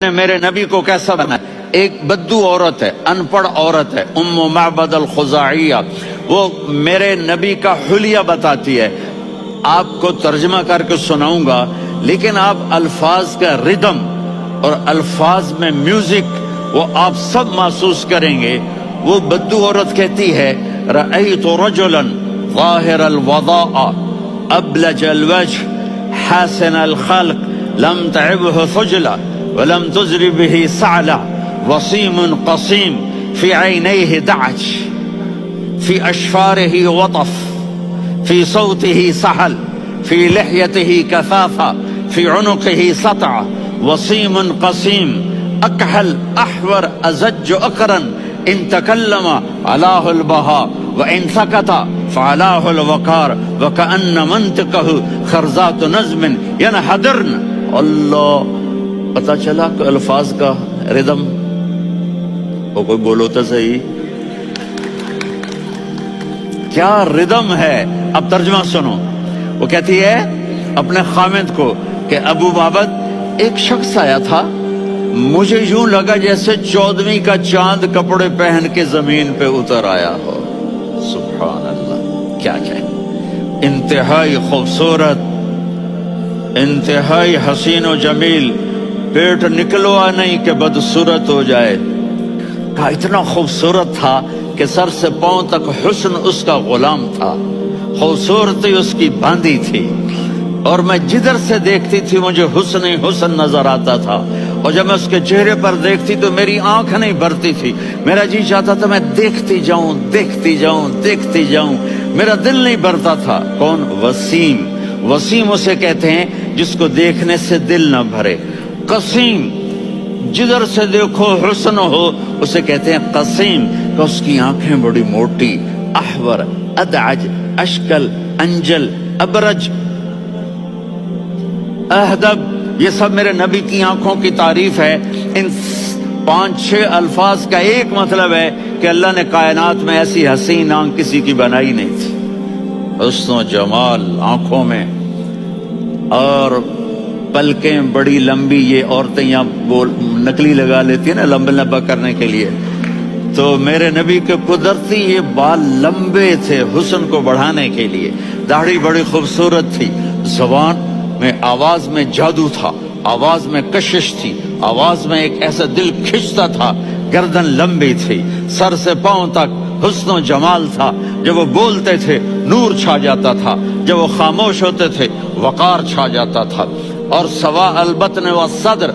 نے میرے نبی کو کیسا بنا؟ ایک بدو عورت ہے، انپڑھ عورت ہے، ام معبد الخزاعیہ، وہ میرے نبی کا حلیہ بتاتی ہے۔ آپ کو ترجمہ کر کے سناؤں گا، لیکن آپ الفاظ کا ردم اور الفاظ میں میوزک وہ آپ سب محسوس کریں گے۔ وہ بدو عورت کہتی ہے، رأیت رجلا ظاہر الوضاء ابلج الوجه حاسن الخلق لم تعبه خجلة ولم تزر به سعلة وصيم قصيم في عينيه دعج في أشفاره وطف في صوته سهل في لحيته كثافة في عنقه سطع وصيم قصيم أكحل أحور أزج أقرن إن تكلم علاه البهاء وإن سكت فعلاه الوقار وكأن منطقه خرزات نظم ينحدرن۔ اللہ، پتہ چلا کہ الفاظ کا ردم وہ کوئی بولو تو صحیح، کیا ردم ہے۔ اب ترجمہ سنو۔ وہ کہتی ہے اپنے خامد کو کہ ابو معبد، ایک شخص آیا تھا، مجھے یوں لگا جیسے 14ویں کا چاند کپڑے پہن کے زمین پہ اتر آیا ہو۔ سبحان اللہ، کیا کہے، انتہائی خوبصورت، انتہائی حسین و جمیل، پیٹ نکلوا نہیں کہ بدصورت ہو جائے۔ کہا اتنا خوبصورت تھا کہ سر سے پاؤں تک حسن اس کا غلام تھا، خوبصورتی اس کی باندھی تھی، اور میں جدھر سے دیکھتی تھی مجھے حسن ہی حسن نظر آتا تھا، اور جب میں اس کے چہرے پر دیکھتی تو میری آنکھ نہیں بھرتی تھی، میرا جی چاہتا تھا میں دیکھتی جاؤں دیکھتی جاؤں دیکھتی جاؤں، میرا دل نہیں بھرتا تھا۔ کون؟ وسیم۔ وسیم اسے کہتے ہیں جس کو دیکھنے سے دل نہ بھرے۔ قسیم، جدھر سے دیکھو حسن ہو، اسے کہتے ہیں قسیم، کہ اس کی آنکھیں بڑی موٹی۔ احور، ادعج، اشکل، انجل، ابرج، اہدب، یہ سب میرے نبی کی آنکھوں کی تعریف ہے۔ ان 5-6 الفاظ کا ایک مطلب ہے کہ اللہ نے کائنات میں ایسی حسین آنکھ کسی کی بنائی نہیں تھی۔ حسن و جمال آنکھوں میں، اور پلکیں بڑی لمبی، یہ عورتیں یہاں نکلی لگا لیتی ہیں نا لمبا لمبا کرنے کے لیے، تو میرے نبی کے قدرتی یہ بال لمبے تھے حسن کو بڑھانے کے لیے۔ داڑھی بڑی خوبصورت تھی، زبان میں، آواز میں جادو تھا، آواز میں کشش تھی، آواز میں ایک ایسا دل کھنچتا تھا، گردن لمبی تھی، سر سے پاؤں تک حسن و جمال تھا۔ جب وہ بولتے تھے نور چھا جاتا تھا، جب وہ خاموش ہوتے تھے وقار چھا جاتا تھا۔ اور سوا البطن والصدر،